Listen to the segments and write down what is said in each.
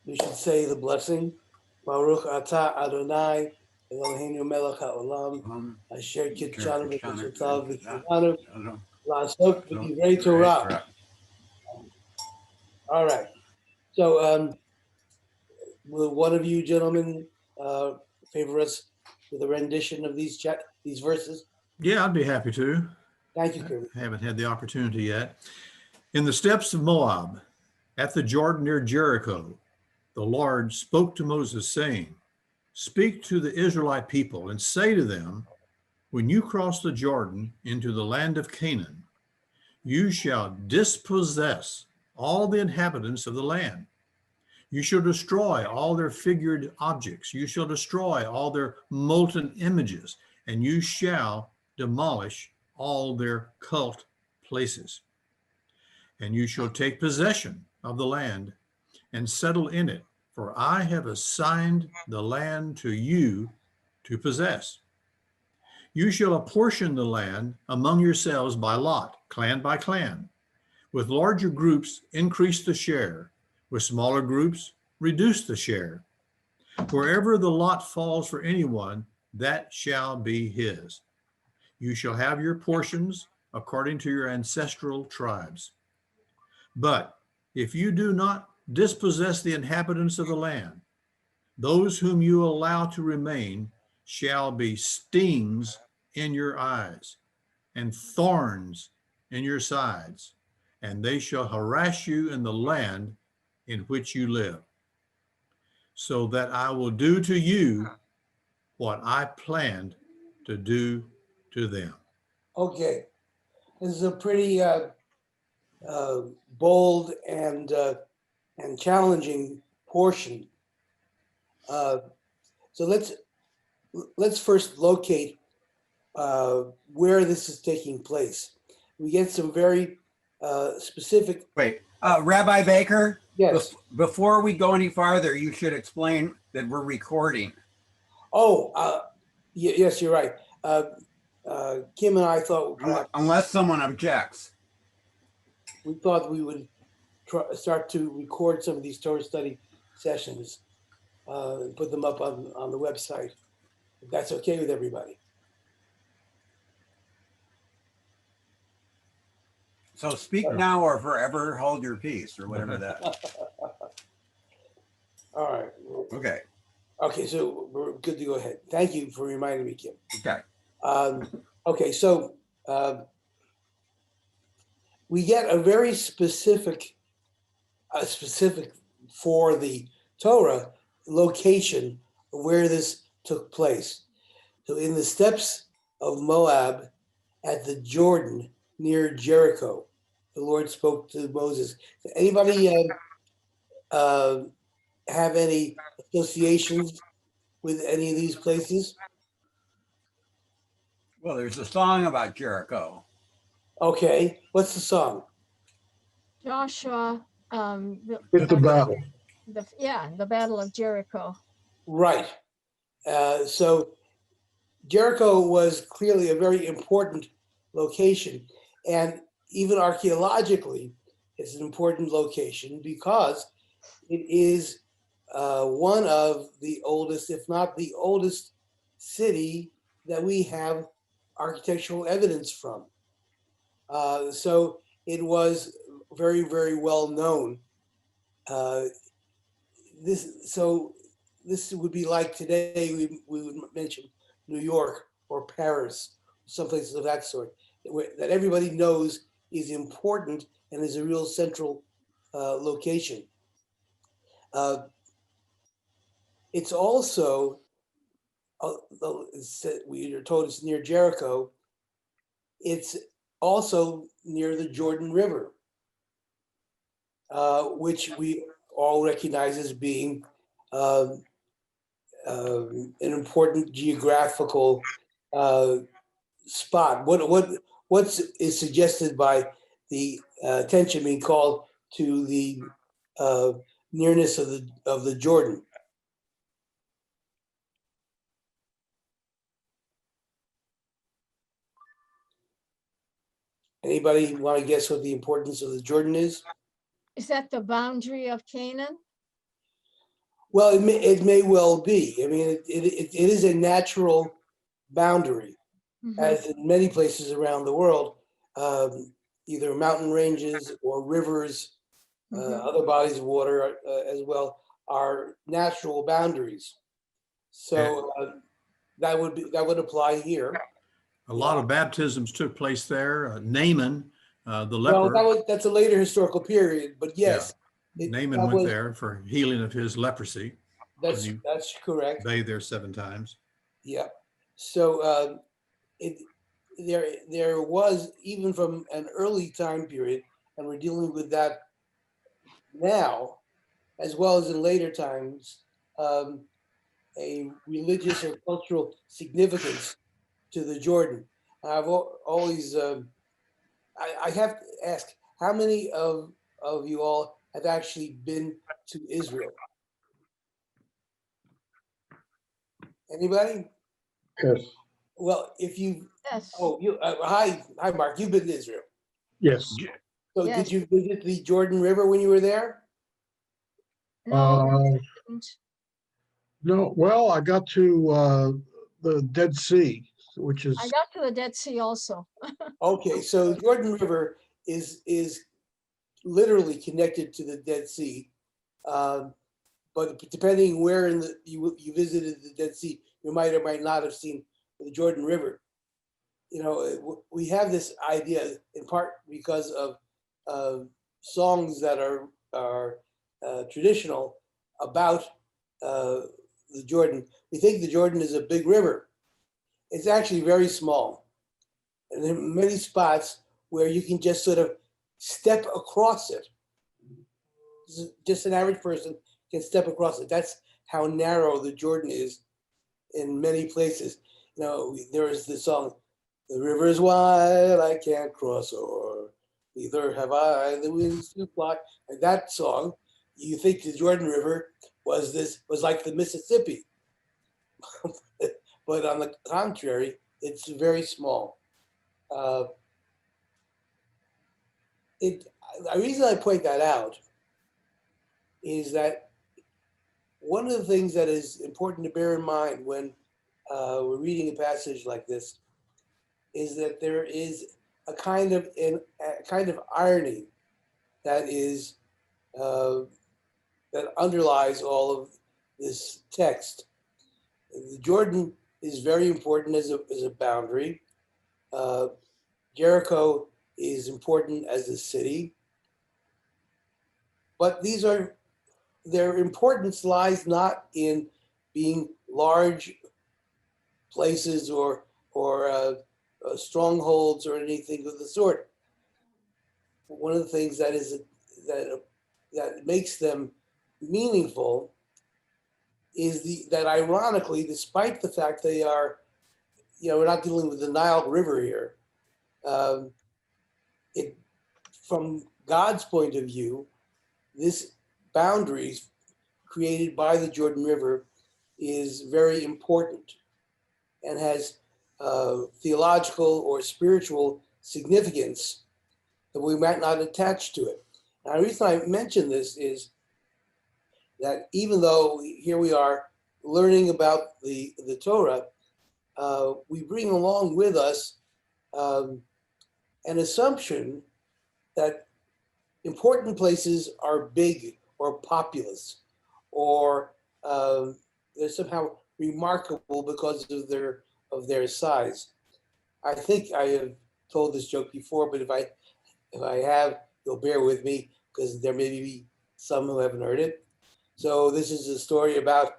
we should say the blessing. Baruch atah Adonai Eloheinu melech haolam asher kitshanu v'mitzvotav v'tzivanu la'asok b'divrei Torah. All right. So, will one of you gentlemen favor us with a rendition of these verses? Yeah, I'd be happy to. Thank you, Kerry. I haven't had the opportunity yet. In the steppes of Moab, at the Jordan near Jericho, the Lord spoke to Moses, saying, "Speak to the Israelite people and say to them, when you cross the Jordan into the land of Canaan, you shall dispossess all the inhabitants of the land. You shall destroy all their figured objects. You shall destroy all their molten images, and you shall demolish all their cult places. And you shall take possession of the land and settle in it, for I have assigned the land to you to possess. You shall apportion the land among yourselves by lot, clan by clan. With larger groups, increase the share. With smaller groups, reduce the share. Wherever the lot falls for anyone, that shall be his. You shall have your portions according to your ancestral tribes. But if you do not dispossess the inhabitants of the land, those whom you allow to remain shall be stings in your eyes and thorns in your sides, and they shall harass you in the land in which you live, so that I will do to you what I planned to do to them." Okay, this is a pretty bold and challenging portion. So let's first locate where this is taking place. We get some very specific. Wait, Rabbi Baker? Yes. Before we go any farther, you should explain that we're recording. Oh, yes, you're right. Kim and I thought Unless someone objects. we thought we would start to record some of these Torah study sessions and put them up on the website. If that's okay with everybody. So speak now or forever hold your peace, or whatever that. All right. Okay. Okay, so we're good to go ahead. Thank you for reminding me, Kim. Okay. Okay, so we get a very specific for the Torah location where this took place. So in the steppes of Moab at the Jordan near Jericho, the Lord spoke to Moses. Anybody have any associations with any of these places? Well, there's a song about Jericho. Okay, what's the song? Joshua, It's a battle. the Battle of Jericho. Right. So Jericho was clearly a very important location, and even archaeologically, it's an important location because it is one of the oldest, if not the oldest, city that we have architectural evidence from. So it was very, very well known. This would be like today, we would mention New York or Paris, some places of that sort, that everybody knows is important and is a real central location. It's also, we are told it's near Jericho. It's also near the Jordan River, which we all recognize as being an important geographical spot. What is suggested by the attention being called to the nearness of the Jordan? Anybody want to guess what the importance of the Jordan is? Is that the boundary of Canaan? Well, it may well be. I mean, it is a natural boundary, Mhm. as in many places around the world, either mountain ranges or rivers, Mhm. other bodies of water as well, are natural boundaries. So that would apply here. A lot of baptisms took place there. Naaman, the Well, leper, that's a later historical period, but yeah, yes, Naaman that went was there for healing of his leprosy when he that's correct. bathed there 7 times. Yeah. So it there was, even from an early time period, and we're dealing with that now as well as in later times, um, a religious or cultural significance to the Jordan. I've always I have to ask, how many of you all have actually been to Israel? Anybody? Yes, Well, if you, Yes, oh, you, hi, Mark. You've been to Israel. yes. So yes. did you visit the Jordan River when you were there? No, Uh, didn't. no, well, I got to the Dead Sea, which I is, got to the Dead Sea also. Okay, so Jordan River is literally connected to the Dead Sea, um, but depending where in the you visited the Dead Sea, you might or might not have seen the Jordan River. You know, we have this idea in part because of songs that are traditional about uh, the Jordan. We think the Jordan is a big river. It's actually very small, and there are many spots where you can just sort of step across it. Just an average person can step across it. That's how narrow the Jordan is in many places. You know, there is the song, "The river is wide, I can't cross o'er, neither have I the wings to fly." And that song, you think the Jordan River was like the Mississippi, but on the contrary, it's very small. Uh, it the reason I point that out is that one of the things that is important to bear in mind when we're reading a passage like this is that there is a kind of irony that is uh, that underlies all of this text. The Jordan is very important as a boundary. Uh, Jericho is important as a city, but their importance lies not in being large places or strongholds or anything of the sort. One of the things that that makes them meaningful is that ironically, despite the fact they are, you know, we're not dealing with the Nile River here. Um, it, from God's point of view, this boundaries created by the Jordan River is very important and has theological or spiritual significance that we might not attach to it. Now, the reason I mention this is that even though here we are learning about the Torah, we bring along with us um, an assumption that important places are big or populous, or they're somehow remarkable because of their size. I think I have told this joke before, but if I have, you'll bear with me because there may be some who haven't heard it. So this is a story about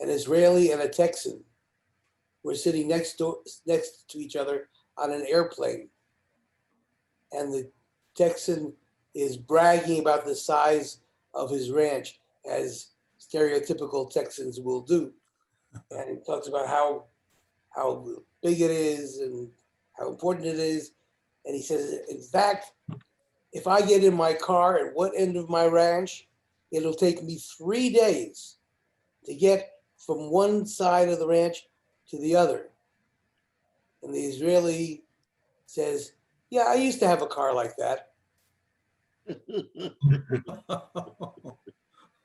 an Israeli and a Texan. We're sitting next to each other on an airplane, and the Texan is bragging about the size of his ranch, as stereotypical Texans will do, and he talks about how big it is and how important it is. And he says, in fact, if I get in my car at one end of my ranch, it'll take me 3 days to get from one side of the ranch to the other. And the Israeli says, "Yeah, I used to have a car like that."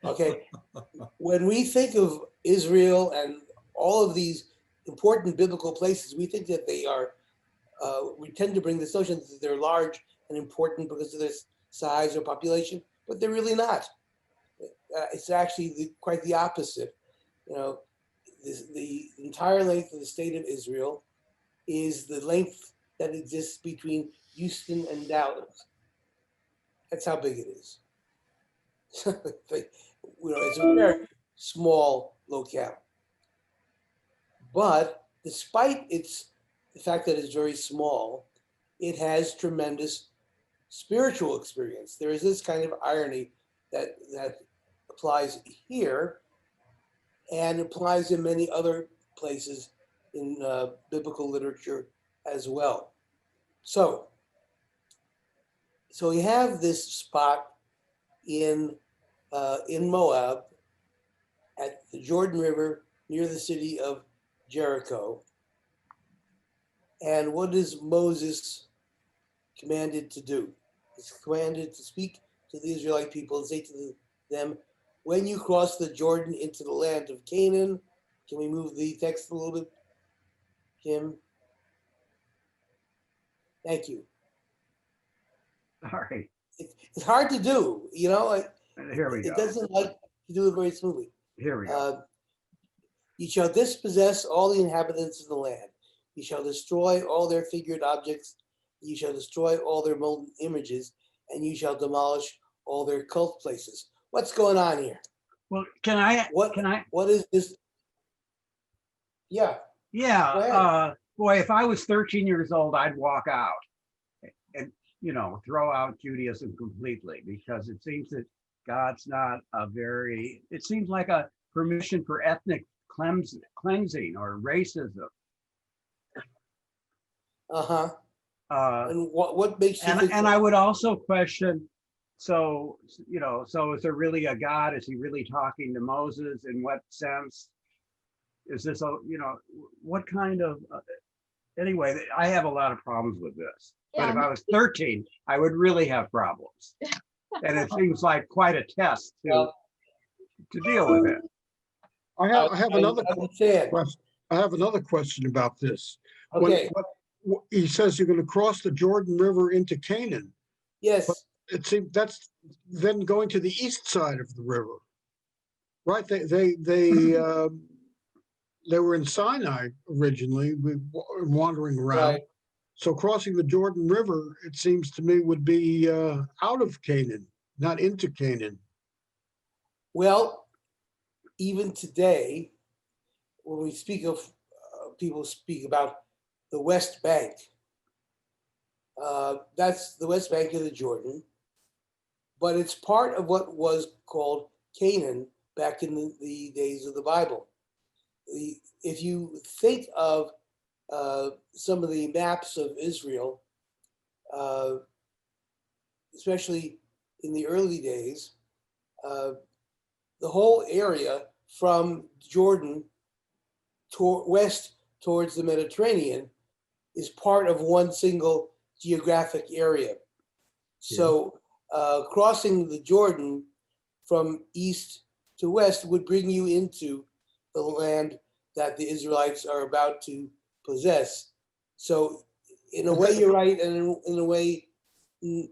Okay, when we think of Israel and all of these important biblical places, we think that they are, we tend to bring this notion that they're large and important because of their size or population, but they're really not. It's actually quite the opposite. You know, the entire length of the state of Israel is the length that exists between Houston and Dallas. That's how big it is. It's a very small locale. But despite the fact that it's very small, it has tremendous spiritual experience. There is this kind of irony that applies here and applies in many other places in biblical literature as well. So we have this spot in Moab at the Jordan River near the city of Jericho. And what is Moses commanded to do? He's commanded to speak to the Israelite people and say to them, when you cross the Jordan into the land of Canaan, can we move the text a little bit, Kim? Thank you. All right, It's hard to do, you know, here we it go. doesn't like to do it very smoothly. Here we go. You shall dispossess all the inhabitants of the land. You shall destroy all their figured objects. You shall destroy all their molten images, and you shall demolish all their cult places. What's going on here? Well, can I? What is this? Yeah. Go Yeah. ahead. Boy, if I was 13 years old, I'd walk out and, throw out Judaism completely, because it seems that God's not it seems like a permission for ethnic cleansing or racism. Uh-huh. Uh, And what makes you think and that? I would also question, so is there really a God? Is he really talking to Moses? In what sense? Is this what kind of, anyway, I have a lot of problems with this. But if Yeah, I was 13, I would really have problems. And it seems like quite a test to deal with it. I have another understand. question. I have another question about this. Okay. He says you're going to cross the Jordan River into Canaan. Yes. It seems that's then going to the east side of the river, right? They were in Sinai originally, wandering around. Right. So crossing the Jordan River, it seems to me, would be out of Canaan, not into Canaan. Well, even today, when we speak of, people speak about the West Bank. That's the West Bank of the Jordan, but it's part of what was called Canaan back in the days of the Bible. If you think of some of the maps of Israel, especially in the early days, the whole area from Jordan west towards the Mediterranean is part of one single geographic area. So crossing the Jordan from east to west would bring you into the land that the Israelites are about to possess. So in a way you're right, and in a way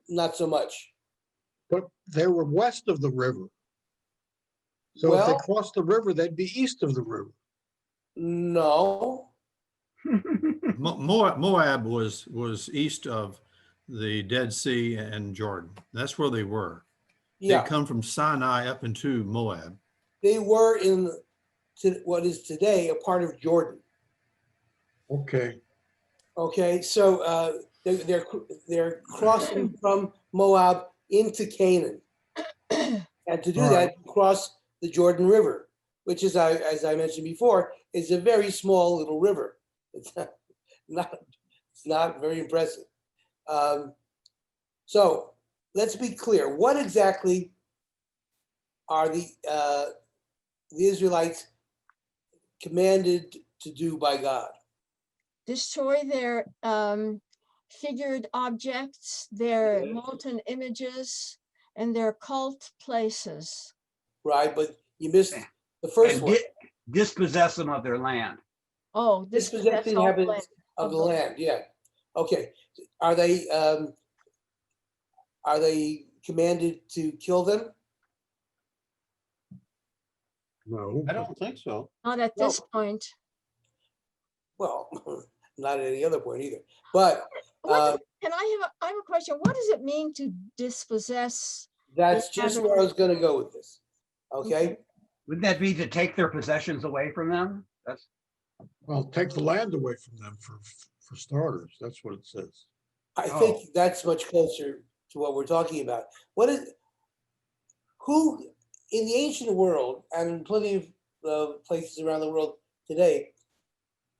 not so much. But they were west of the river. So if they Well, crossed the river, they'd be east of the river. no. Moab was east of the Dead Sea and Jordan. That's where they were. Yeah, They come from Sinai up into Moab. they were in what is today a part of Jordan. Okay. Okay, so they're crossing from Moab into Canaan, and to do that, you cross the Jordan River, which is, as I mentioned before, is a very small little river. It's not very impressive. So let's be clear. What exactly are the Israelites commanded to do by God? destroy their figured objects, their molten images, and their cult places. right? But you missed the first And one. dispossess them of their land. Oh, Dispossess the all land inhabitants of the land, yeah. Okay, are they commanded to kill them? No. I don't think so. Not at No. this point. Well, not at any other point either, but Can I have a question? What does it mean to dispossess? that's just where I was gonna go with this, okay? Okay. Wouldn't that be to take their possessions away from them? That's Well, take the land away from them for starters. That's what it says. I Oh. think that's much closer to what we're talking about. Who in the ancient world and in plenty of places around the world today,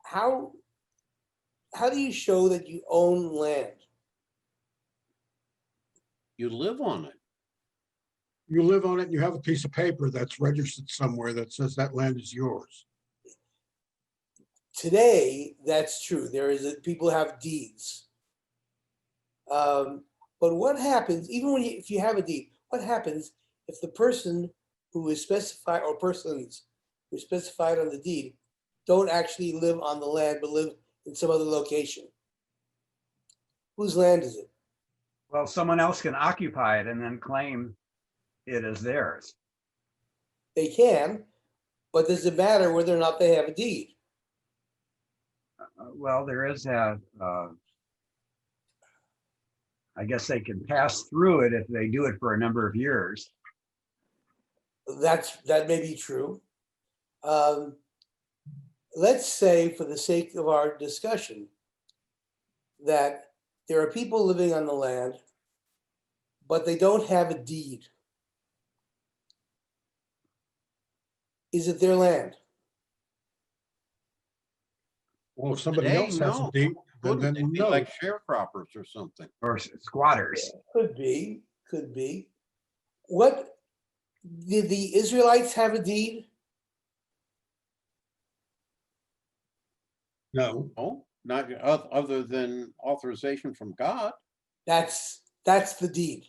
how do you show that you own land? You live on it. You live on it and you have a piece of paper that's registered somewhere that says that land is yours. Today, that's true. People have deeds. But what happens, even if you have a deed, what happens if the person who is specified or persons who is specified on the deed don't actually live on the land but live in some other location? Whose land is it? well, someone else can occupy it and then claim it as theirs. They can, but does it matter whether or not they have a deed? Well, there is that. I guess they can pass through it if they do it for a number of years. That may be true. Let's say, for the sake of our discussion, that there are people living on the land, but they don't have a deed. Is it their land? Well, if somebody Today, else has a no. deed, then Wouldn't they be no. like sharecroppers or something? Or squatters. Could be. What did the Israelites have a deed? No. Oh, not other than authorization from God, That's the deed.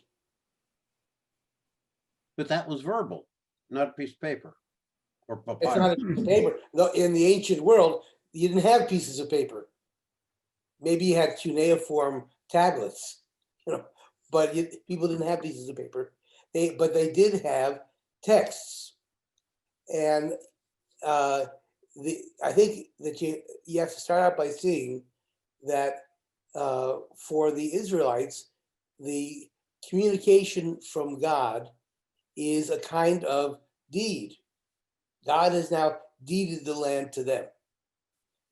but that was verbal, not a piece of paper or It's not a papyrus. piece of paper. No, in the ancient world, you didn't have pieces of paper. Maybe you had cuneiform tablets, but people didn't have pieces of paper. But they did have texts, and I think that you have to start out by seeing that for the Israelites, the communication from God is a kind of deed. God has now deeded the land to them.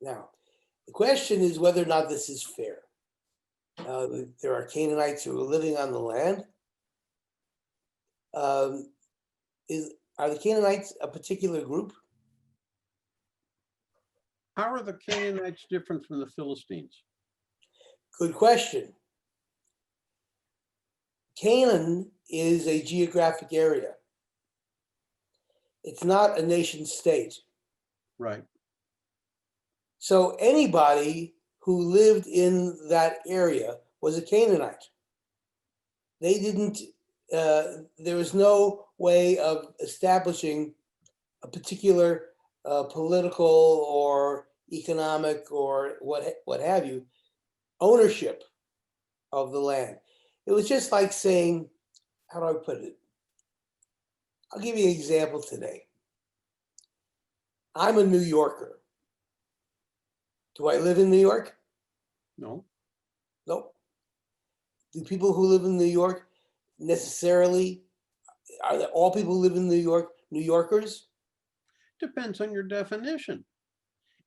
Now, the question is whether or not this is fair. There are Canaanites who are living on the land. Are the Canaanites a particular group? How are the Canaanites different from the Philistines? Good question. Canaan is a geographic area. It's not a nation state. Right. So anybody who lived in that area was a Canaanite. They didn't, there was no way of establishing a particular political or economic or what have you, ownership of the land. It was just like saying, how do I put it? I'll give you an example today. I'm a New Yorker. Do I live in New York? No. Nope. Do people who live in New York necessarily, are all people who live in New York New Yorkers? Depends on your definition.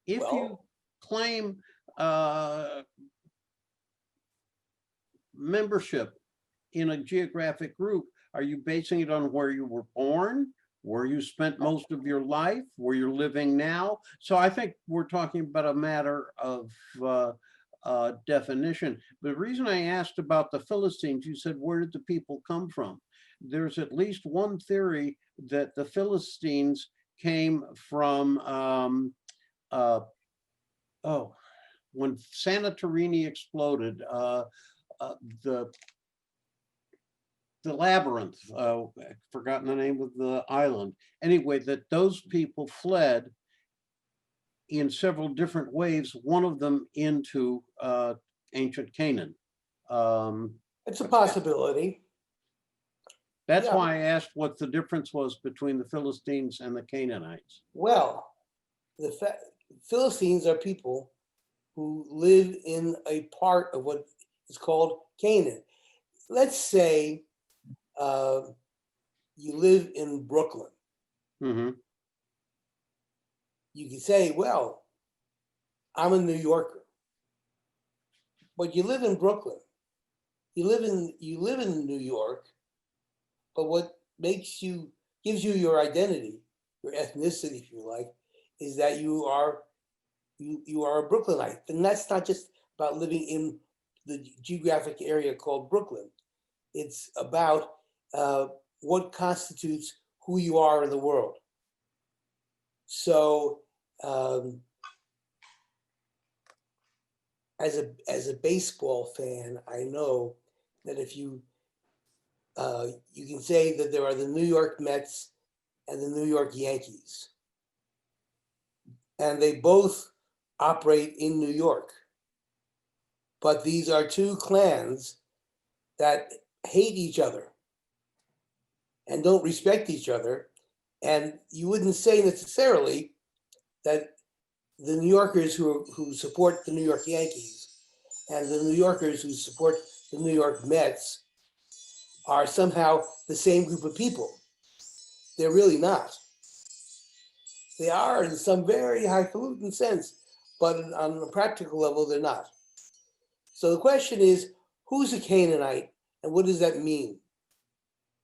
If you Well, claim membership in a geographic group, are you basing it on where you were born, where you spent most of your life, where you're living now? So I think we're talking about a matter of definition. The reason I asked about the Philistines, you said, where did the people come from? There's at least one theory that the Philistines came from, when Santorini exploded, the labyrinth, I've forgotten the name of the island. Anyway, that those people fled in several different ways, one of them into ancient Canaan. It's a possibility. That's Yeah. why I asked what the difference was between the Philistines and the Canaanites. Well, Philistines are people who live in a part of what is called Canaan. Let's say you live in Brooklyn. Hmm. You can say, well, I'm a New Yorker. But you live in Brooklyn. You live in New York, but what gives you your identity, your ethnicity, if you like, is that you are a Brooklynite. And that's not just about living in the geographic area called Brooklyn. It's about what constitutes who you are in the world. So as a baseball fan, I know that if you can say that there are the New York Mets and the New York Yankees, and they both operate in New York. But these are two clans that hate each other and don't respect each other. And you wouldn't say necessarily that the New Yorkers who support the New York Yankees and the New Yorkers who support the New York Mets are somehow the same group of people. They're really not. They are in some very highfalutin sense, but on a practical level, they're not. So the question is, who's a Canaanite and what does that mean?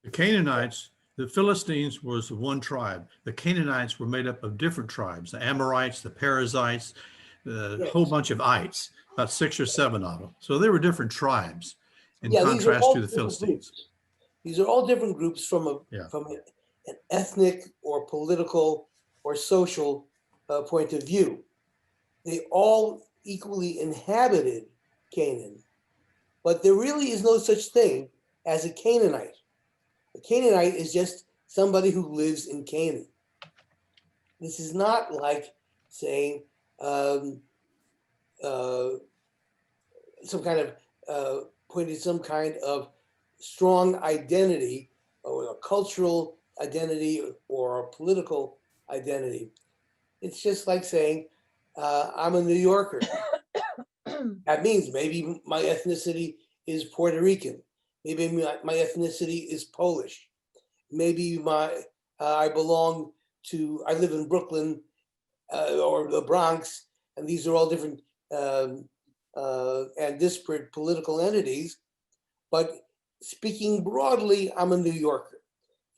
The Canaanites, the Philistines was one tribe. The Canaanites were made up of different tribes, the Amorites, the Perizzites, a whole bunch of ites, about 6 or 7 of them. So they were different tribes in contrast to the Philistines. Groups. These are all different groups from an ethnic or political or social point of view. They all equally inhabited Canaan, but there really is no such thing as a Canaanite. A Canaanite is just somebody who lives in Canaan. This is not like saying some kind of pointing some kind of strong identity or a cultural identity or a political identity. It's just like saying, I'm a New Yorker. That means maybe my ethnicity is Puerto Rican. Maybe my ethnicity is Polish. Maybe I live in Brooklyn or the Bronx, and these are all different and disparate political entities. But speaking broadly, I'm a New Yorker.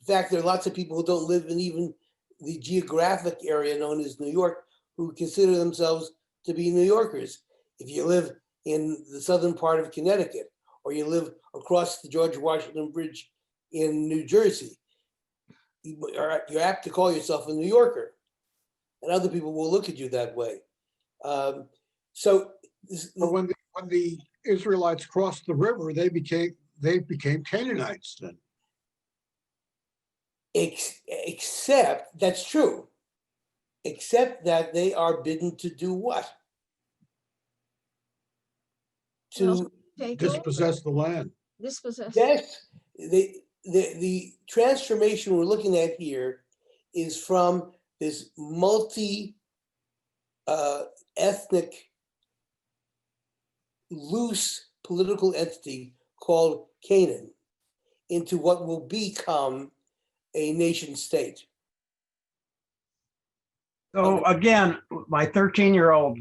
In fact, there are lots of people who don't live in even the geographic area known as New York who consider themselves to be New Yorkers. If you live in the southern part of Connecticut, or you live across the George Washington Bridge in New Jersey, you're apt to call yourself a New Yorker, and other people will look at you that way. But when the Israelites crossed the river, they became Canaanites then. Except, that's true, except that they are bidden to do what? To Take dispossess the land. dispossess. yes, the transformation we're looking at here is from this multi ethnic loose political entity called Canaan into what will become a nation state. So again, my 13-year-old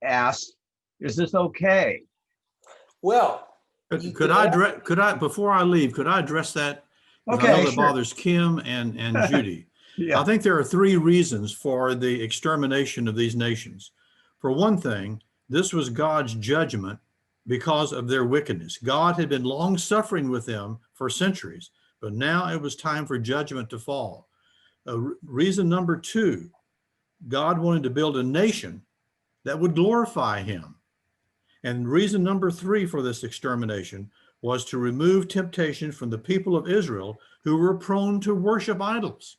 asked, is this okay? Well, Could I before I leave, could I address that? 'Cause I know that bothers Kim and Judy. Yeah. I think there are 3 reasons for the extermination of these nations. For one thing, this was God's judgment because of their wickedness. God had been long suffering with them for centuries, but now it was time for judgment to fall. Reason number 2, God wanted to build a nation that would glorify him. And reason number 3 for this extermination was to remove temptation from the people of Israel who were prone to worship idols.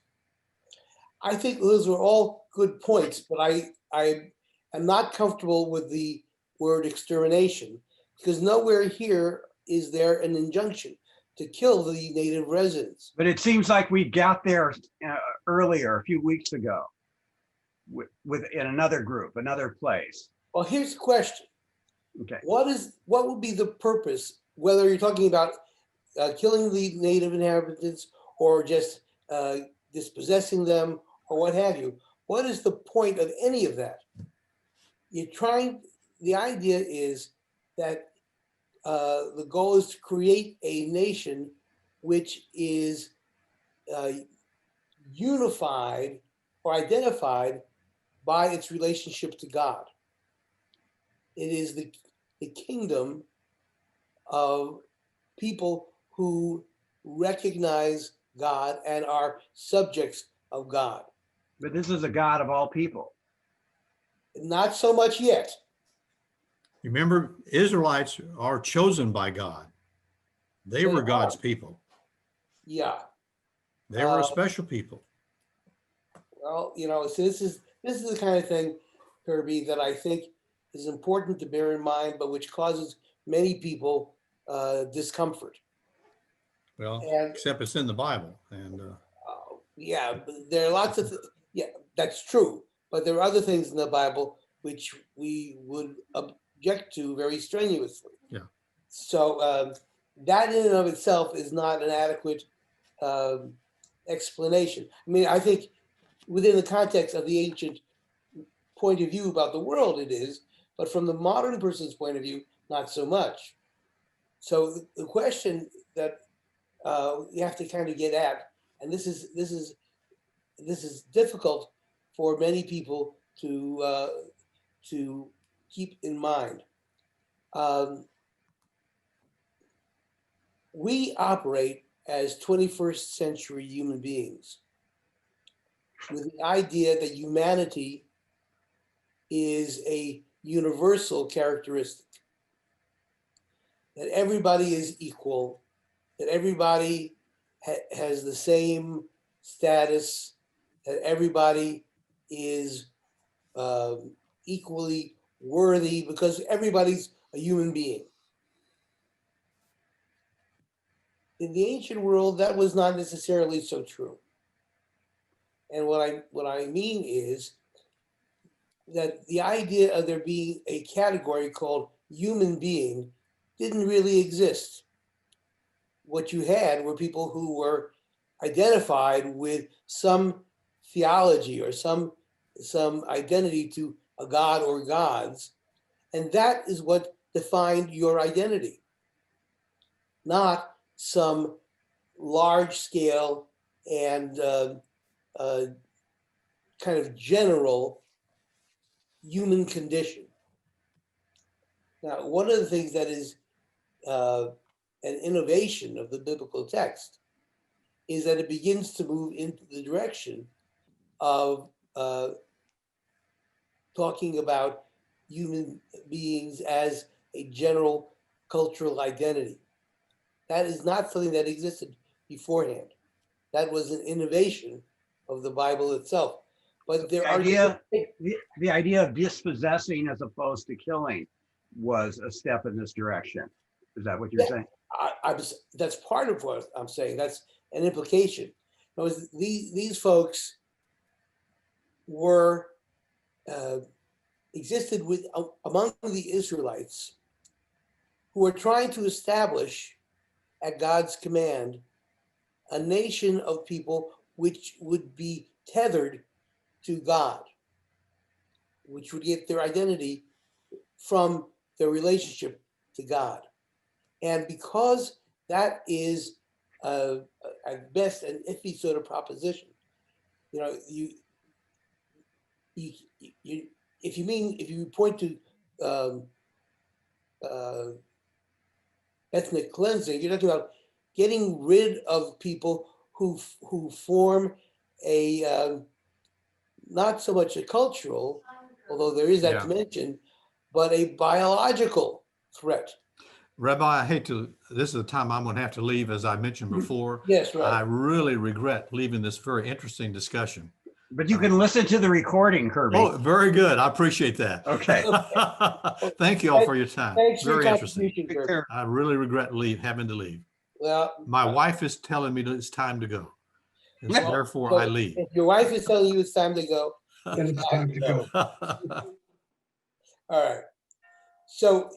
I think those are all good points, but I am not comfortable with the word extermination, because nowhere here is there an injunction to kill the native residents. But it seems like we got there earlier, a few weeks ago, with in another group, another place. Well, here's the question. Okay. What would be the purpose, whether you're talking about killing the native inhabitants or just dispossessing them or what have you? What is the point of any of that? The idea is that the goal is to create a nation which is unified or identified by its relationship to God. It is the kingdom of people who recognize God and are subjects of God. But this is a God of all people. Not so much yet. Remember, Israelites are chosen by God. They were God's people. Yeah. They were a special people. Well, so this is the kind of thing, Kirby, that I think is important to bear in mind, but which causes many people discomfort. Well, And- except it's in the Bible. And Yeah, there are lots of, yeah, that's true. But there are other things in the Bible which we would object to very strenuously. Yeah. So that in and of itself is not an adequate explanation. I mean, I think within the context of the ancient point of view about the world it is, but from the modern person's point of view, not so much. So the question that you have to kind of get at, and this is difficult for many people to keep in mind. We operate as 21st century human beings with the idea that humanity is a universal characteristic, that everybody is equal, that everybody has the same status, that everybody is equally worthy because everybody's a human being. In the ancient world, that was not necessarily so true. And what I mean is that the idea of there being a category called human being didn't really exist. What you had were people who were identified with some theology or some identity to a god or gods, and that is what defined your identity, not some large scale and kind of general human condition. Now, one of the things that is an innovation of the biblical text is that it begins to move into the direction of talking about human beings as a general cultural identity. That is not something that existed beforehand. That was an innovation of the Bible itself. But there the idea of dispossessing as opposed to killing was a step in this direction. Is that what you're saying? That's part of what I'm saying. That's an implication. These folks were existed among the Israelites who were trying to establish, at God's command, a nation of people which would be tethered to God, which would get their identity from their relationship to God. And because that is at best an iffy sort of proposition, if you point to ethnic cleansing, you're talking about getting rid of people who form a not so much a cultural, although there is that dimension, but a biological threat. Rabbi, I hate to, this is the time I'm going to have to leave, as I mentioned before. Yes, I right. really regret leaving this very interesting discussion. But you can listen to the recording, Kirby. Oh, very good. I appreciate that. Okay. Thank you all for your time. Thanks for your Very interesting. contribution, Take Kirby. care. I really regret having to leave. Well, My wife is telling me that it's time to go. And so well, therefore so I leave. if your wife is telling you it's time to go, Then it's time to go. all right. So,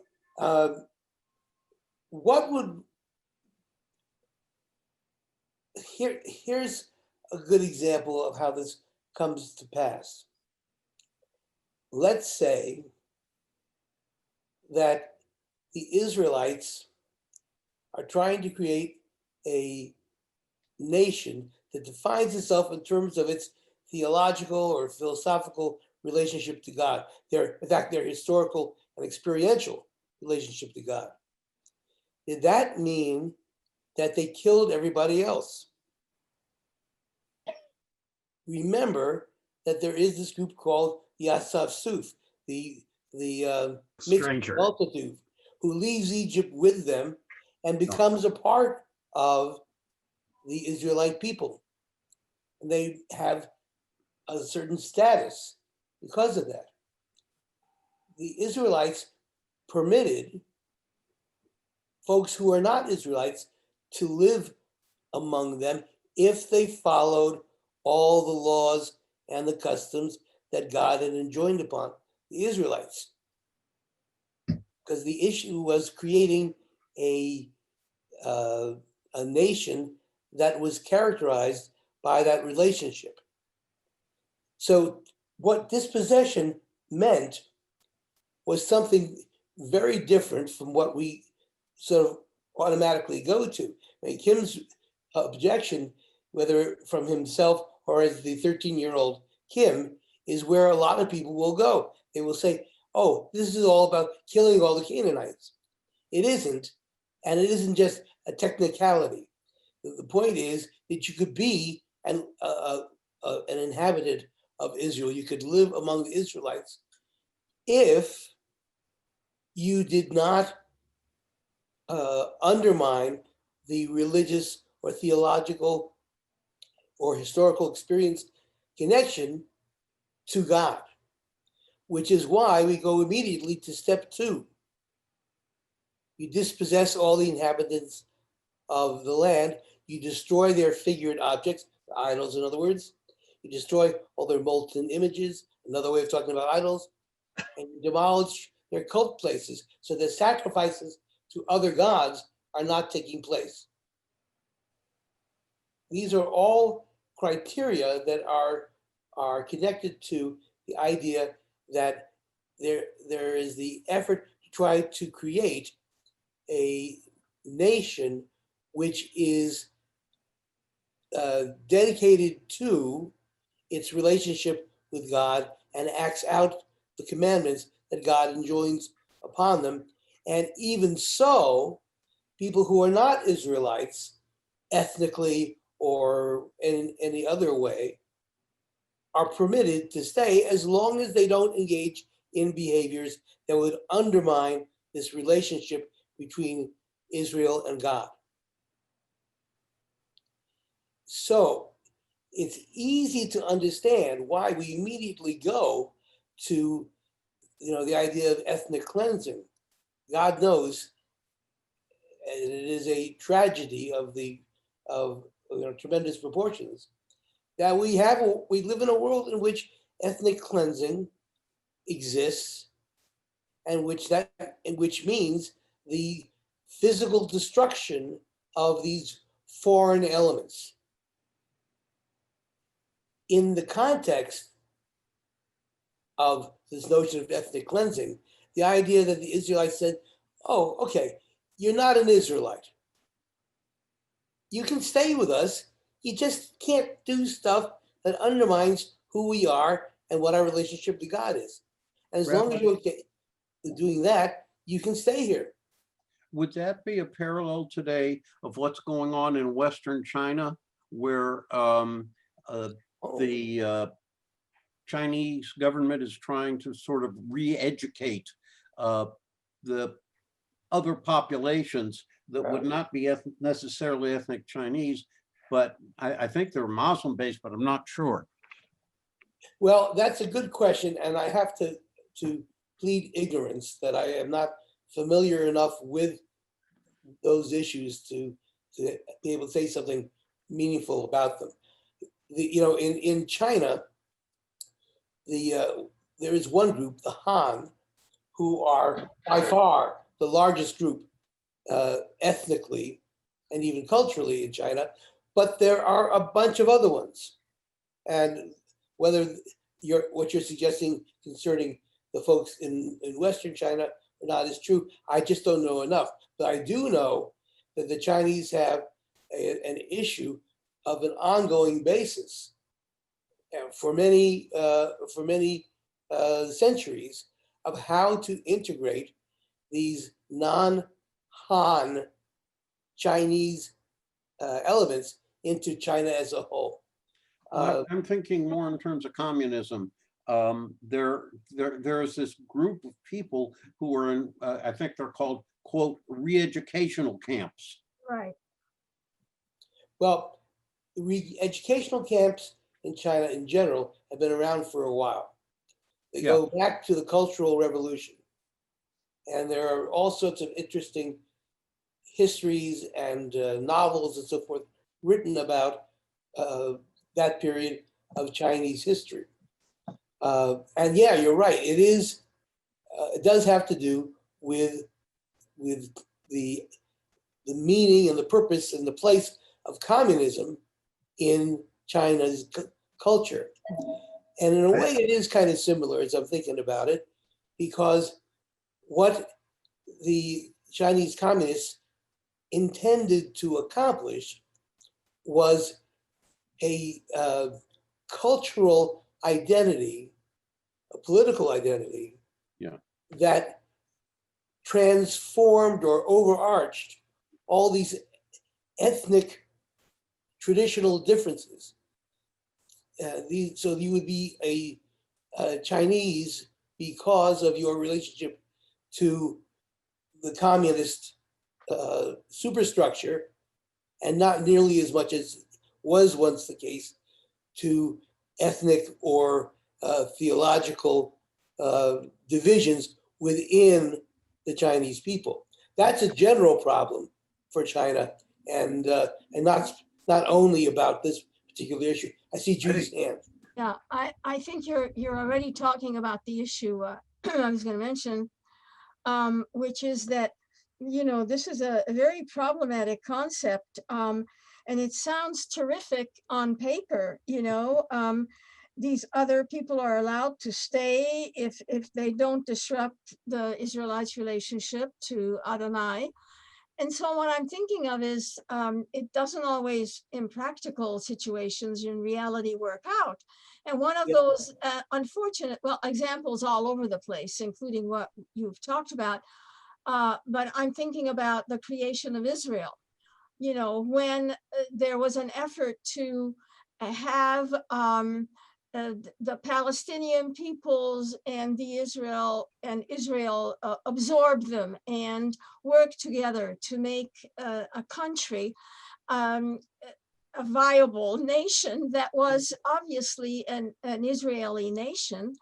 what would here's a good example of how this comes to pass. Let's say that the Israelites are trying to create a nation that defines itself in terms of its theological or philosophical relationship to God. In fact, their historical and experiential relationship to God. Did that mean that they killed everybody else? Remember that there is this group called Yasav Suf, the mixed Stranger. multitude, who leaves Egypt with them and becomes a part of the Israelite people. And they have a certain status because of that. The Israelites permitted folks who are not Israelites to live among them if they followed all the laws and the customs that God had enjoined upon the Israelites. Because the issue was creating a nation that was characterized by that relationship. So what dispossession meant was something very different from what we sort of automatically go to. I mean, Kim's objection, whether from himself or as the 13-year-old Kim, is where a lot of people will go. They will say, oh, this is all about killing all the Canaanites. It isn't, and it isn't just a technicality. The point is that you could be an inhabitant of Israel. You could live among the Israelites if you did not undermine the religious or theological or historical experience connection to God, which is why we go immediately to step 2. You dispossess all the inhabitants of the land. You destroy their figured objects, idols, in other words. You destroy all their molten images, another way of talking about idols, and you demolish their cult places so that sacrifices to other gods are not taking place. These are all criteria that are connected to the idea that there is the effort to try to create a nation which is dedicated to its relationship with God and acts out the commandments that God enjoins upon them. And even so, people who are not Israelites, ethnically or in any other way, are permitted to stay as long as they don't engage in behaviors that would undermine this relationship between Israel and God. So it's easy to understand why we immediately go to, the idea of ethnic cleansing. God knows, and it is a tragedy of tremendous proportions, that we live in a world in which ethnic cleansing exists, and which means the physical destruction of these foreign elements. In the context of this notion of ethnic cleansing, the idea that the Israelites said, oh, okay, you're not an Israelite. You can stay with us. You just can't do stuff that undermines who we are and what our relationship to God is. And as long as you're okay doing that, you can stay here. Would that be a parallel today of what's going on in Western China, where the Chinese government is trying to sort of re-educate the other populations that would not be necessarily ethnic Chinese, but I think they're Muslim based, but I'm not sure. Well, that's a good question, and I have to plead ignorance that I am not familiar enough with those issues to be able to say something meaningful about them. In China, there is one group, the Han, who are by far the largest group ethnically and even culturally in China, but there are a bunch of other ones. And whether what you're suggesting concerning the folks in Western China or not is true, I just don't know enough. But I do know that the Chinese have an issue of an ongoing basis for many centuries of how to integrate these non-Han Chinese elements into China as a whole. I'm thinking more in terms of communism. There's this group of people who are in, I think they're called, quote, re-educational camps. Right. Well, the educational camps in China in general have been around for a while. They go back to the Cultural Revolution. And there are all sorts of interesting histories and novels and so forth written about that period of Chinese history. And yeah, you're right. It does have to do with the meaning and the purpose and the place of communism in China's culture. And in a way, it is kind of similar as I'm thinking about it, because what the Chinese communists intended to accomplish was a cultural identity, a political identity, that transformed or overarched all these ethnic traditional differences. So you would be a Chinese because of your relationship to the communist superstructure, and not nearly as much as was once the case to ethnic or theological divisions within the Chinese people. That's a general problem for China, and not only about this particular issue. I see Judy's hand. Yeah, I think you're already talking about the issue I was going to mention, which is that, this is a very problematic concept, and it sounds terrific on paper. These other people are allowed to stay if they don't disrupt the Israelites' relationship to Adonai. And so what I'm thinking of is it doesn't always, in practical situations, in reality, work out. And one of those unfortunate, examples all over the place, including what you've talked about. But I'm thinking about the creation of Israel. When there was an effort to have the Palestinian peoples and Israel absorb them and work together to make a country, a viable nation that was obviously an Israeli nation,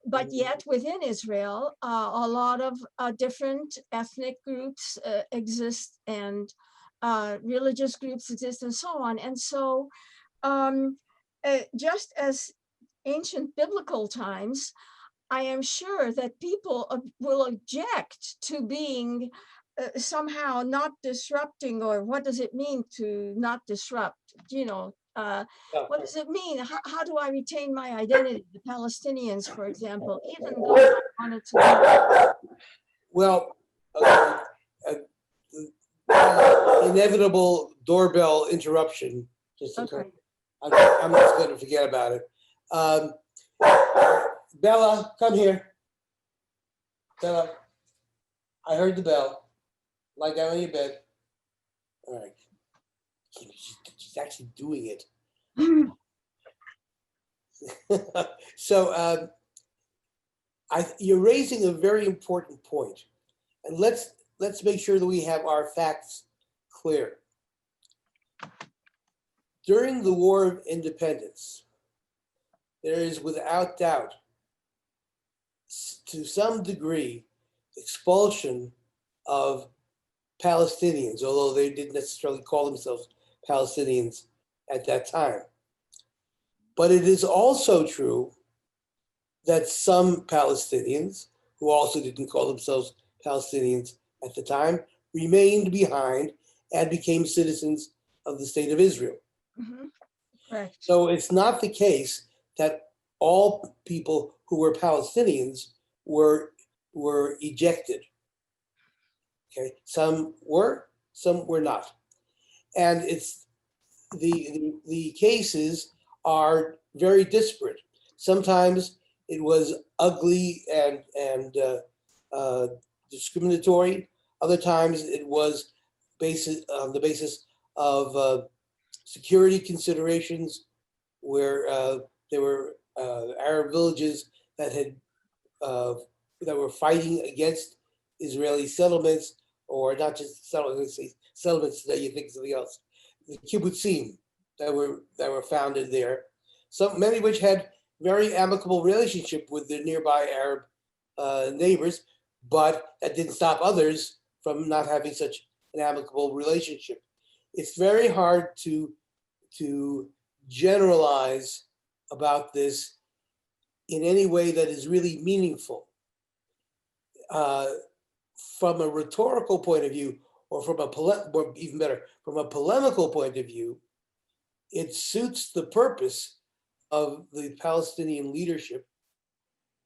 but yet within Israel, a lot of different ethnic groups exist, and religious groups exist, and so on. And so just as ancient biblical times, I am sure that people will object to being somehow not disrupting, or what does it mean to not disrupt? What does it mean? How do I retain my identity? The Palestinians, for example, even though I wanted to. Well, inevitable doorbell interruption just occurred. Okay. I'm just going to forget about it. Bella, come here. Bella, I heard the bell. Lie down on your bed. All right. She's actually doing it. So you're raising a very important point. And let's let's make sure that we have our facts clear. During the War of Independence, there is without doubt, to some degree, expulsion of Palestinians, although they didn't necessarily call themselves Palestinians at that time. But it is also true that some Palestinians, who also didn't call themselves Palestinians at the time, remained behind and became citizens of the state of Israel. Mhm. Correct. So it's not the case that all people who were Palestinians were ejected. Okay, some were not, and it's the cases are very disparate. Sometimes it was ugly and discriminatory. Other times it was on the basis of security considerations, where there were Arab villages that that were fighting against Israeli settlements, or not just settlements that you think something else. The kibbutzim that were founded there, many of which had very amicable relationship with their nearby Arab neighbors, but that didn't stop others from not having such an amicable relationship. It's very hard to generalize about this in any way that is really meaningful. From a rhetorical point of view, or even better, from a polemical point of view, it suits the purpose of the Palestinian leadership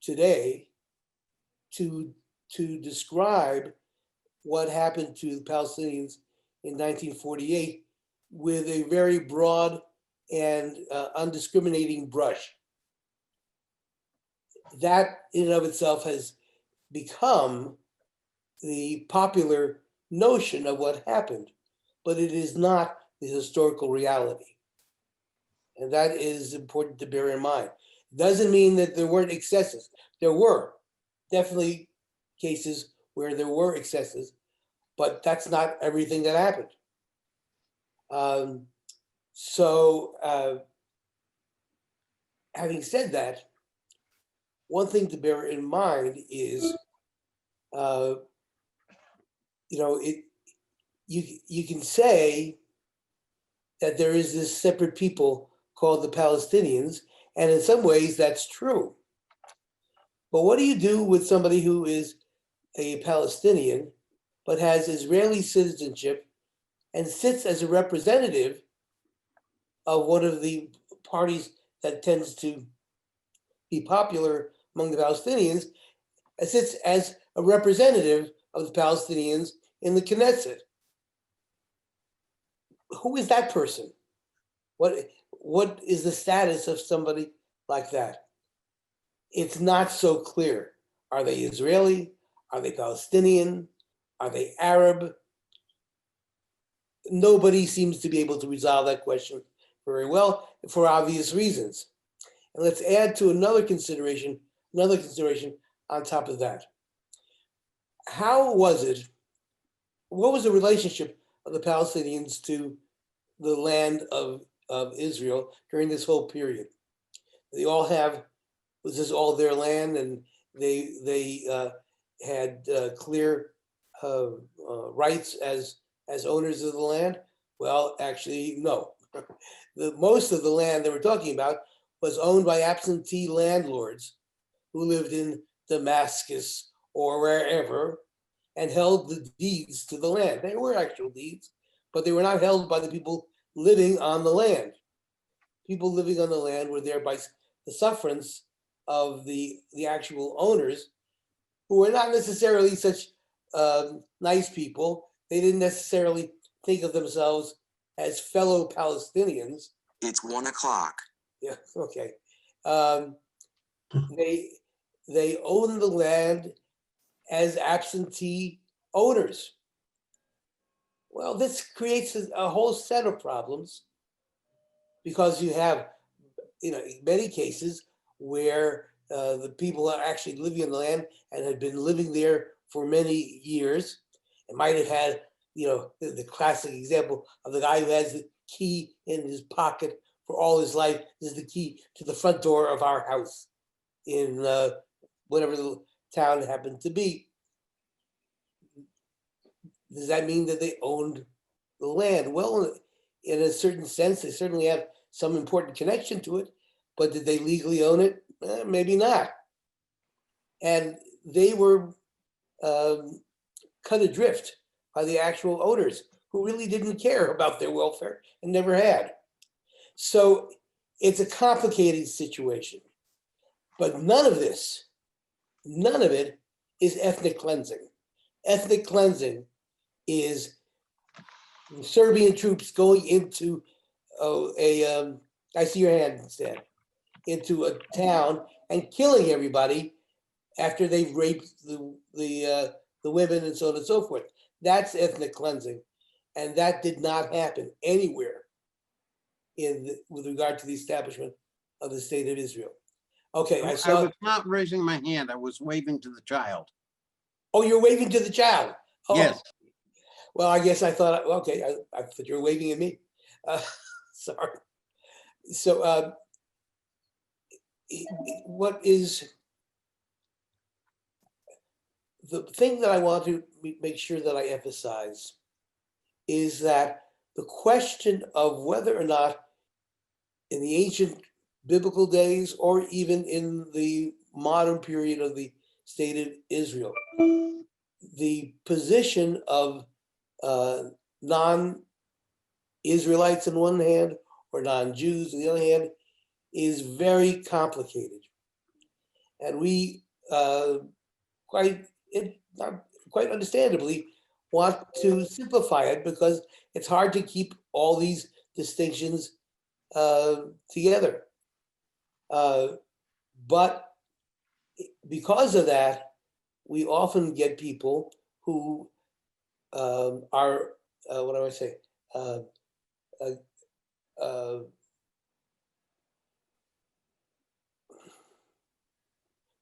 today to describe what happened to the Palestinians in 1948 with a very broad and undiscriminating brush. That in and of itself has become the popular notion of what happened, but it is not the historical reality. And that is important to bear in mind. Doesn't mean that there weren't excesses. There were definitely cases where there were excesses, but that's not everything that happened. Having said that, one thing to bear in mind is, you can say that there is this separate people called the Palestinians, and in some ways that's true. But what do you do with somebody who is a Palestinian but has Israeli citizenship and sits as a representative of one of the parties that tends to be popular among the Palestinians, and sits as a representative of the Palestinians in the Knesset? Who is that person? What is the status of somebody like that? It's not so clear. Are they Israeli? Are they Palestinian? Are they Arab? Nobody seems to be able to resolve that question very well for obvious reasons. And let's add to another consideration on top of that. What was the relationship of the Palestinians to the land of Israel during this whole period? Was this all their land, and they had clear rights as owners of the land? Well, actually, no. Most of the land they were talking about was owned by absentee landlords who lived in Damascus or wherever and held the deeds to the land. They were actual deeds, but they were not held by the people living on the land. People living on the land were there by the sufferance of the actual owners, who were not necessarily such nice people. They didn't necessarily think of themselves as fellow Palestinians. It's 1 o'clock. Yeah, okay. They own the land as absentee owners. Well, this creates a whole set of problems, because you have, many cases where the people are actually living in the land and had been living there for many years, It might have had, the classic example of the guy who has the key in his pocket for all his life. This is the key to the front door of our house in whatever the town happened to be. Does that mean that they owned the land? Well, in a certain sense, they certainly have some important connection to it, but did they legally own it? Maybe not. And they were cut adrift by the actual owners who really didn't care about their welfare and never had. So it's a complicated situation. But none of it is ethnic cleansing. Ethnic cleansing is Serbian troops going into I see your hand, Stan, into a town and killing everybody after they've raped the women and so on and so forth. That's ethnic cleansing, and that did not happen anywhere with regard to the establishment of the state of Israel. Okay, I was not raising my hand. I was waving to the child. Oh, you're waving to the child. Oh. Yes. Well, I guess I thought, okay, I thought you were waving at me. Sorry. So what is the thing that I want to make sure that I emphasize is that the question of whether or not in the ancient biblical days or even in the modern period of the state of Israel, the position of non-Israelites on one hand or non-Jews on the other hand is very complicated. And we quite understandably want to simplify it because it's hard to keep all these distinctions together. But because of that, we often get people who are, what do I say,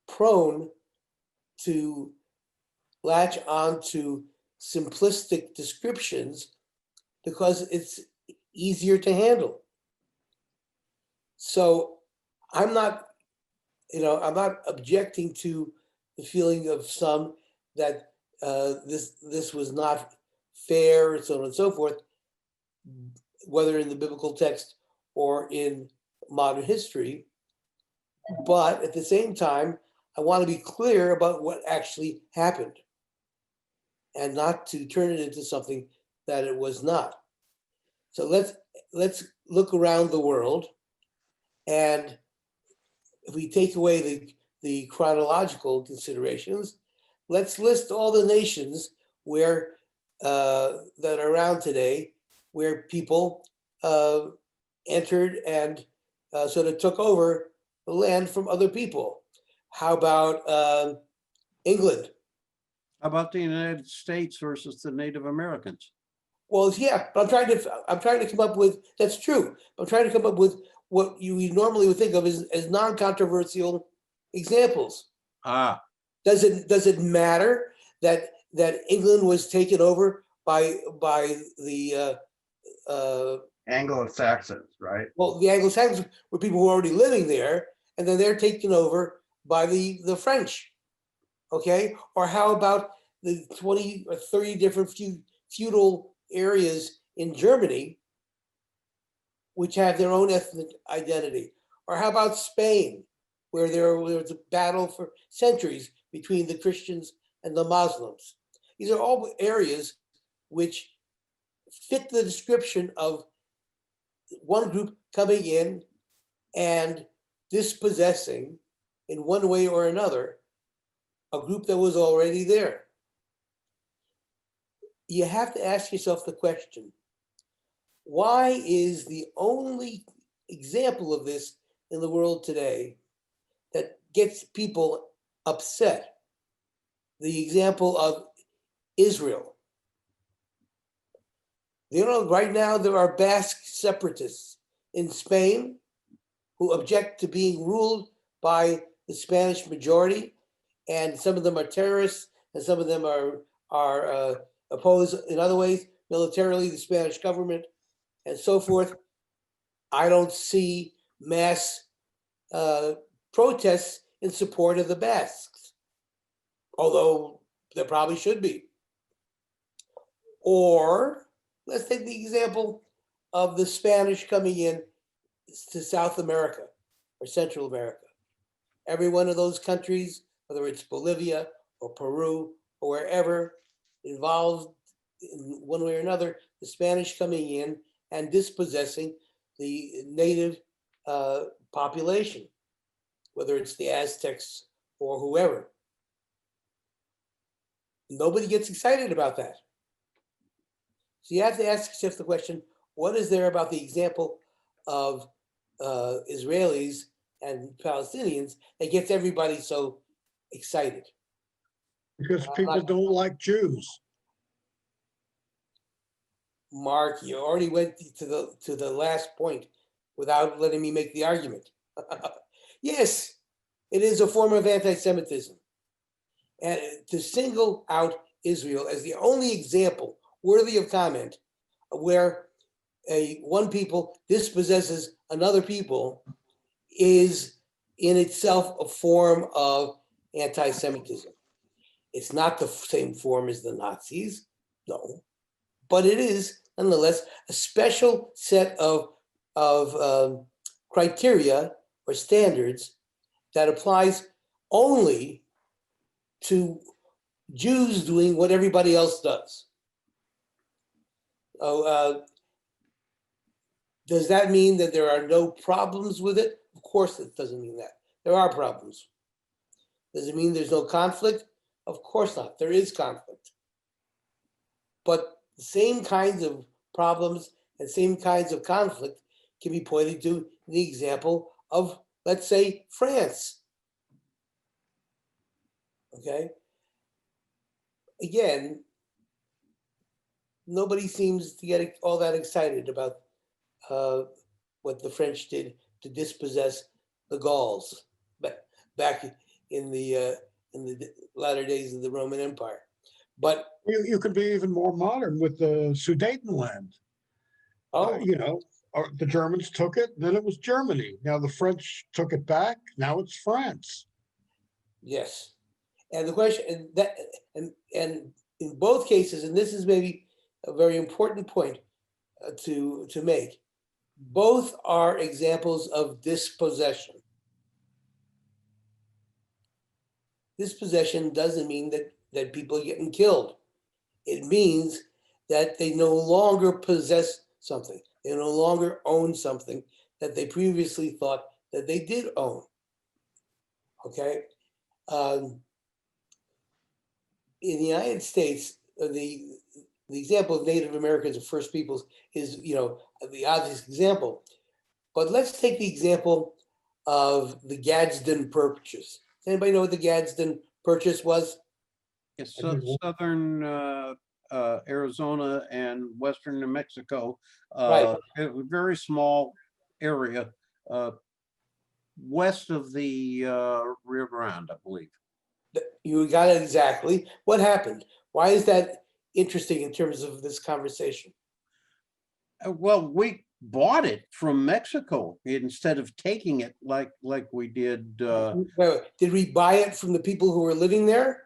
prone to latch on to simplistic descriptions because it's easier to handle. So I'm not objecting to the feeling of some that this was not fair, and so on and so forth, whether in the biblical text or in modern history. But at the same time, I want to be clear about what actually happened and not to turn it into something that it was not. So let's look around the world, and if we take away the chronological considerations, let's list all the nations where that are around today, where people entered and sort of took over the land from other people. How about England? How about the United States versus the Native Americans? Well, yeah, but I'm trying to come up with, that's true. I'm trying to come up with what you normally would think of as non-controversial examples. Does it matter that England was taken over by the Anglo-Saxons, right? well, the Anglo-Saxons were people who were already living there, and then they're taken over by the French, okay? Or how about the 20 or 30 different feudal areas in Germany, which have their own ethnic identity? Or how about Spain, where there was a battle for centuries between the Christians and the Muslims? These are all areas which fit the description of one group coming in and dispossessing in one way or another a group that was already there. You have to ask yourself the question, why is the only example of this in the world today that gets people upset the example of Israel? Right now there are Basque separatists in Spain who object to being ruled by the Spanish majority, and some of them are terrorists, and some of them are oppose in other ways, militarily, the Spanish government, and so forth. I don't see mass protests in support of the Basques, although there probably should be. Or let's take the example of the Spanish coming in to South America or Central America. Every one of those countries, whether it's Bolivia or Peru or wherever, involved in one way or another, the Spanish coming in and dispossessing the native population, whether it's the Aztecs or whoever. Nobody gets excited about that. So you have to ask yourself the question, what is there about the example of Israelis and Palestinians that gets everybody so excited? Because people don't like Jews. Mark, you already went to the last point without letting me make the argument. Yes, it is a form of anti-Semitism. And to single out Israel as the only example worthy of comment where one people dispossesses another people is in itself a form of anti-Semitism. It's not the same form as the Nazis, no, but it is nonetheless a special set of criteria or standards that applies only to Jews doing what everybody else does. Does that mean that there are no problems with it? Of course it doesn't mean that. There are problems. Does it mean there's no conflict? Of course not. There is conflict. But the same kinds of problems and same kinds of conflict can be pointed to in the example of, let's say, France. Okay? Again, nobody seems to get all that excited about what the French did to dispossess the Gauls back in the latter days of the Roman Empire. But You could be even more modern with the Sudetenland. The Germans took it, then it was Germany. Now the French took it back, now it's France. yes, and the question and in both cases, and this is maybe a very important point to make, both are examples of dispossession. Dispossession doesn't mean that people are getting killed. It means that they no longer possess something. They no longer own something that they previously thought that they did own. Okay? In the United States, the example of Native Americans or First Peoples is, the obvious example. But let's take the example of the Gadsden Purchase. Anybody know what the Gadsden Purchase was? It's southern Arizona and western New Mexico. Right. A very small area west of the Rio Grande, I believe. You got it exactly. What happened? Why is that interesting in terms of this conversation? Well, we bought it from Mexico instead of taking it like we did. Did we buy it from the people who were living there?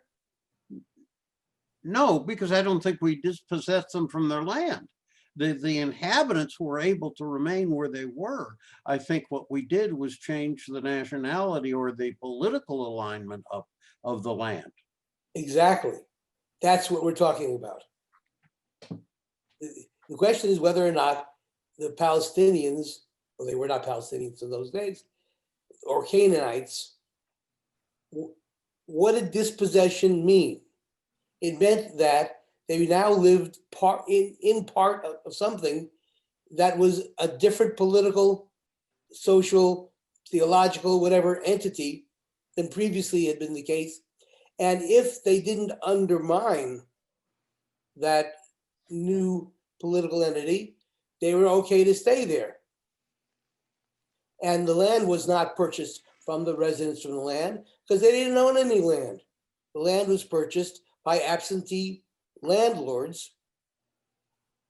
No, because I don't think we dispossessed them from their land. The inhabitants were able to remain where they were. I think what we did was change the nationality or the political alignment of the land. Exactly. That's what we're talking about. The question is whether or not the Palestinians, well, they were not Palestinians in those days, or Canaanites, what did dispossession mean? It meant that they now lived in part of something that was a different political, social, theological, whatever entity than previously had been the case. And if they didn't undermine that new political entity, they were okay to stay there. And the land was not purchased from the residents from the land because they didn't own any land. The land was purchased by absentee landlords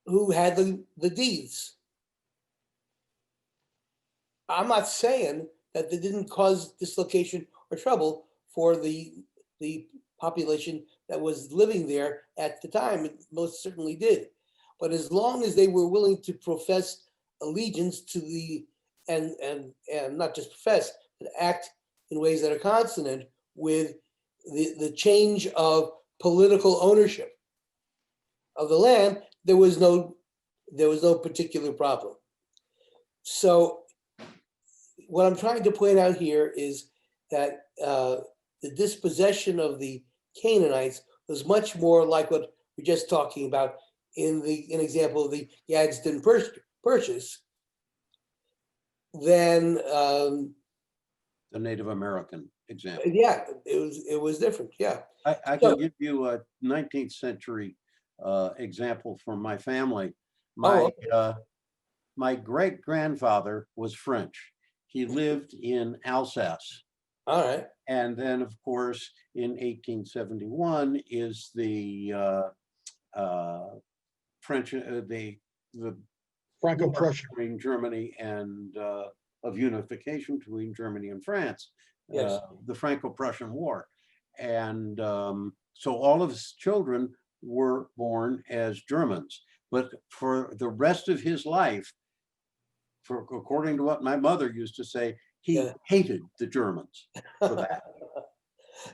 who had the deeds. I'm not saying that they didn't cause dislocation or trouble for the population that was living there at the time. It most certainly did. But as long as they were willing to profess allegiance to and not just profess, but act in ways that are consonant with the change of political ownership of the land, there was no particular problem. So what I'm trying to point out here is that the dispossession of the Canaanites was much more like what we're just talking about in an example of the Gadsden purchase than The Native American example. yeah, it was different. Yeah. I can give you a 19th century example from my family. My great grandfather was French. He lived in Alsace. All right. And then, of course, in 1871 is the French, the Franco-Prussian. between Germany and of unification between Germany and France, Yes. the Franco-Prussian War. And so all of his children were born as Germans. But for the rest of his life, according to what my mother used to say, he hated the Germans for that.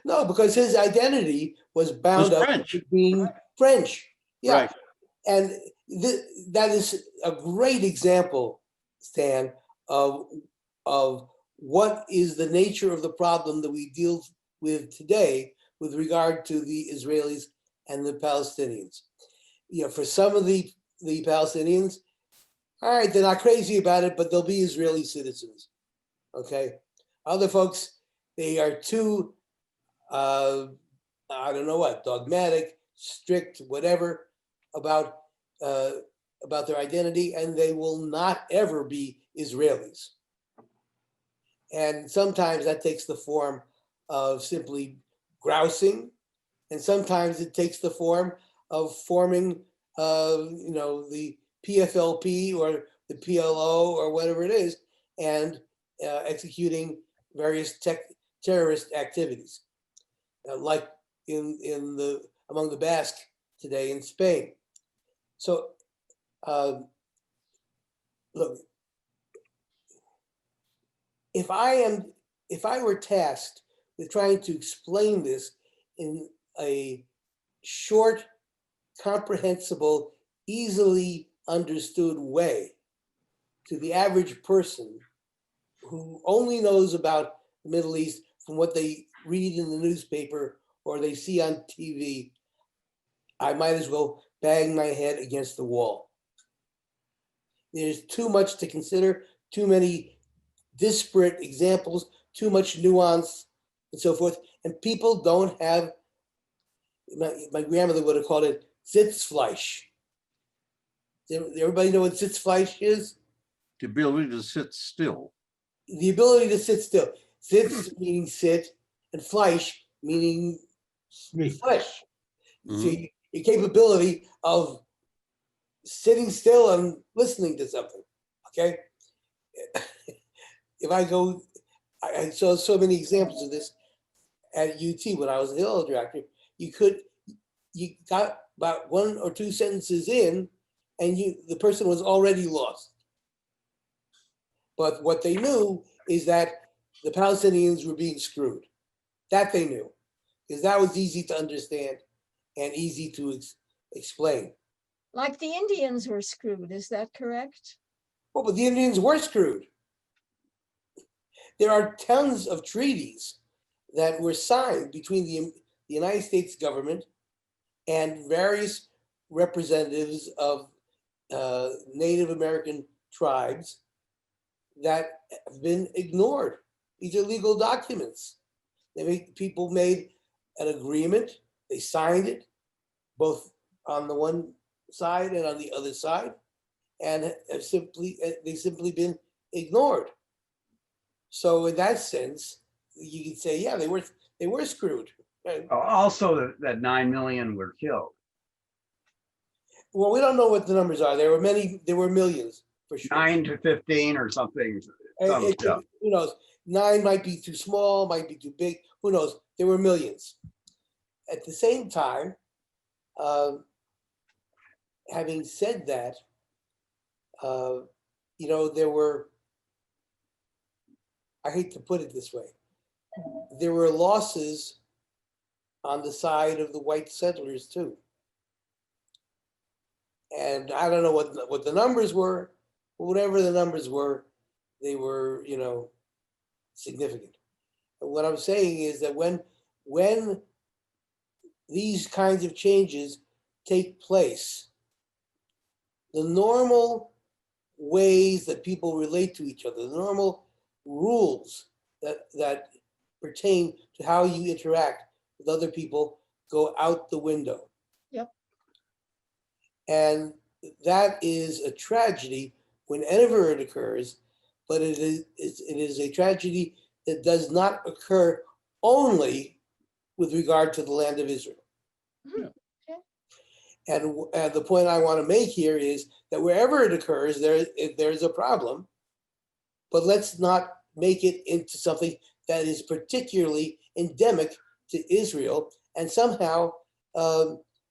No, because his identity was bound up French. with being French. Yeah. Right. And that is a great example, Stan, of what is the nature of the problem that we deal with today with regard to the Israelis and the Palestinians. You know, for some of the Palestinians, all right, they're not crazy about it, but they'll be Israeli citizens. Okay. Other folks, they are too, I don't know what, dogmatic, strict, whatever, about their identity, and they will not ever be Israelis. And sometimes that takes the form of simply grousing, and sometimes it takes the form of forming, the PFLP or the PLO or whatever it is, and executing various terrorist activities, like among the Basque today in Spain. So, look, if I were tasked with trying to explain this in a short, comprehensible, easily understood way to the average person who only knows about the Middle East from what they read in the newspaper or they see on TV, I might as well bang my head against the wall. There's too much to consider, too many disparate examples, too much nuance, and so forth. And people don't have, my grandmother would have called it Sitzfleisch. Everybody know what Sitzfleisch is? The ability to sit still. The ability to sit still. Sitz meaning sit, and Fleisch meaning flesh. Mhm. So your capability of sitting still and listening to something. Okay. If I go, I saw so many examples of this at UT when I was a Hill director. You got about one or two sentences in, and the person was already lost. But what they knew is that the Palestinians were being screwed. That they knew, because that was easy to understand and easy to explain. Like the Indians were screwed, is that correct? Well, but the Indians were screwed. There are tons of treaties that were signed between the United States government and various representatives of Native American tribes that have been ignored. These are legal documents. People made an agreement, they signed it, both on the one side and on the other side, and they've simply been ignored. So in that sense, you could say, yeah, they were screwed. Also, that 9 million were killed. Well, we don't know what the numbers are. There were millions for sure. 9 to 15 or something. Some stuff. Who knows? 9 might be too small, might be too big. Who knows? There were millions. At the same time, having said that, there were, I hate to put it this way, there were losses on the side of the white settlers too. And I don't know what the numbers were, but whatever the numbers were, they were, significant. And what I'm saying is that when these kinds of changes take place, the normal ways that people relate to each other, the normal rules that pertain to how you interact with other people go out the window. Yep. And that is a tragedy whenever it occurs, but it is a tragedy that does not occur only with regard to the land of Israel. Mhm. Okay. And the point I want to make here is that wherever it occurs, there's a problem, but let's not make it into something that is particularly endemic to Israel and somehow,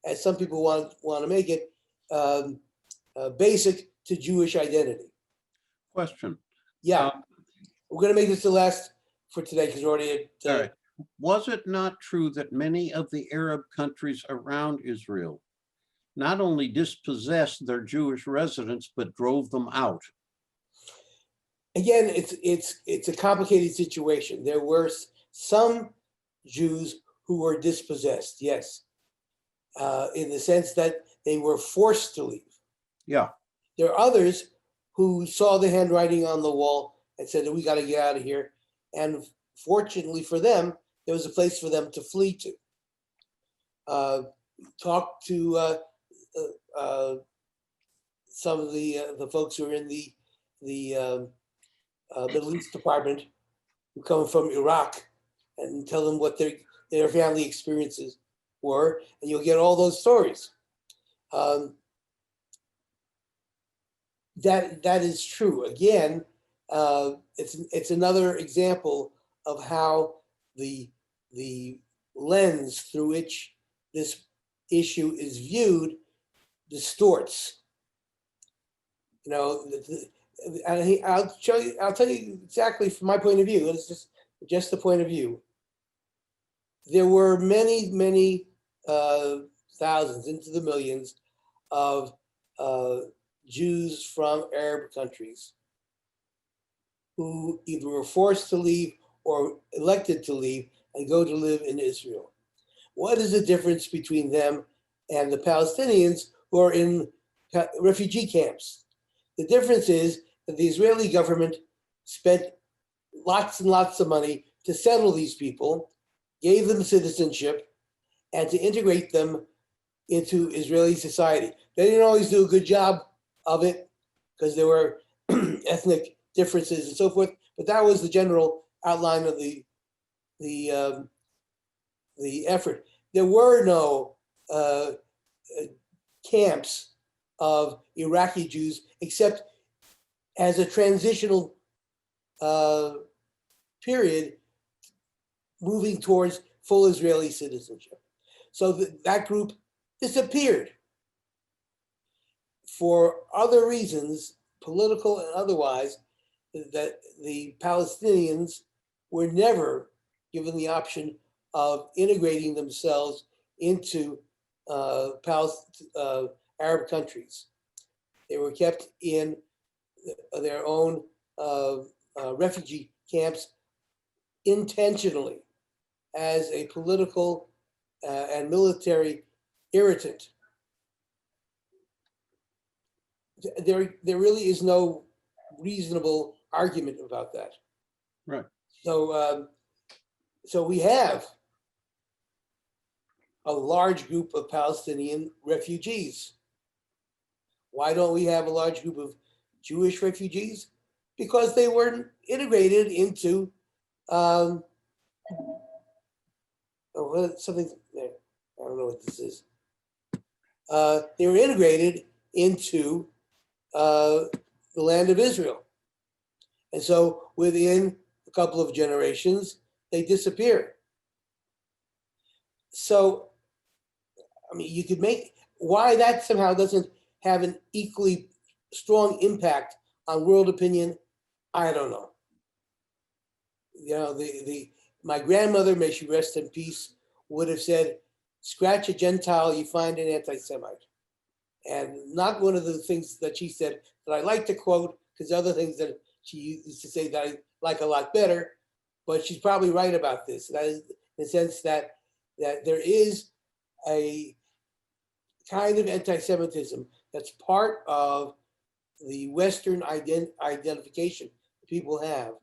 as some people want to make it, basic to Jewish identity. Question. Yeah, we're going to make this the last for today because we're already at. All right. Was it not true that many of the Arab countries around Israel not only dispossessed their Jewish residents, but drove them out? Again, it's a complicated situation. There were some Jews who were dispossessed, yes, in the sense that they were forced to leave. Yeah. There are others who saw the handwriting on the wall and said, we got to get out of here. And fortunately for them, there was a place for them to flee to. Talk to some of the folks who are in the Middle East department who come from Iraq and tell them what their family experiences were, and you'll get all those stories. That is true. Again, it's another example of how the lens through which this issue is viewed distorts. I'll tell you exactly from my point of view. It's just the point of view. There were many thousands, into the millions, of Jews from Arab countries who either were forced to leave or elected to leave and go to live in Israel. What is the difference between them and the Palestinians who are in refugee camps? The difference is that the Israeli government spent lots and lots of money to settle these people, gave them citizenship, and to integrate them into Israeli society. They didn't always do a good job of it because there were ethnic differences and so forth, but that was the general outline of the effort. There were no camps of Iraqi Jews except as a transitional period moving towards full Israeli citizenship. So that group disappeared for other reasons, political and otherwise, that the Palestinians were never given the option of integrating themselves into Arab countries. They were kept in their own refugee camps intentionally as a political and military irritant. There really is no reasonable argument about that. Right. So we have a large group of Palestinian refugees. Why don't we have a large group of Jewish refugees? Because they weren't integrated into something there. I don't know what this is. they were integrated into the land of Israel. And so within a couple of generations, they disappeared. So, I mean, you could make, why that somehow doesn't have an equally strong impact on world opinion, I don't know. You know, my grandmother, may she rest in peace, would have said, scratch a Gentile, you find an anti-Semite. And not one of the things that she said that I like to quote, because other things that she used to say that I like a lot better, but she's probably right about this. That is, in the sense that there is a kind of anti-Semitism that's part of the Western identification people have,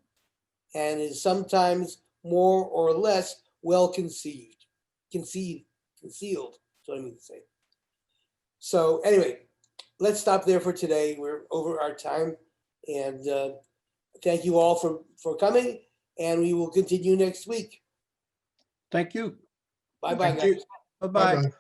and is sometimes more or less well concealed. That's what I mean to say. So anyway, let's stop there for today. We're over our time, and thank you all for coming, and we will continue next week. Thank you. Bye-bye, Thank you. guys. Bye-bye. Bye-bye.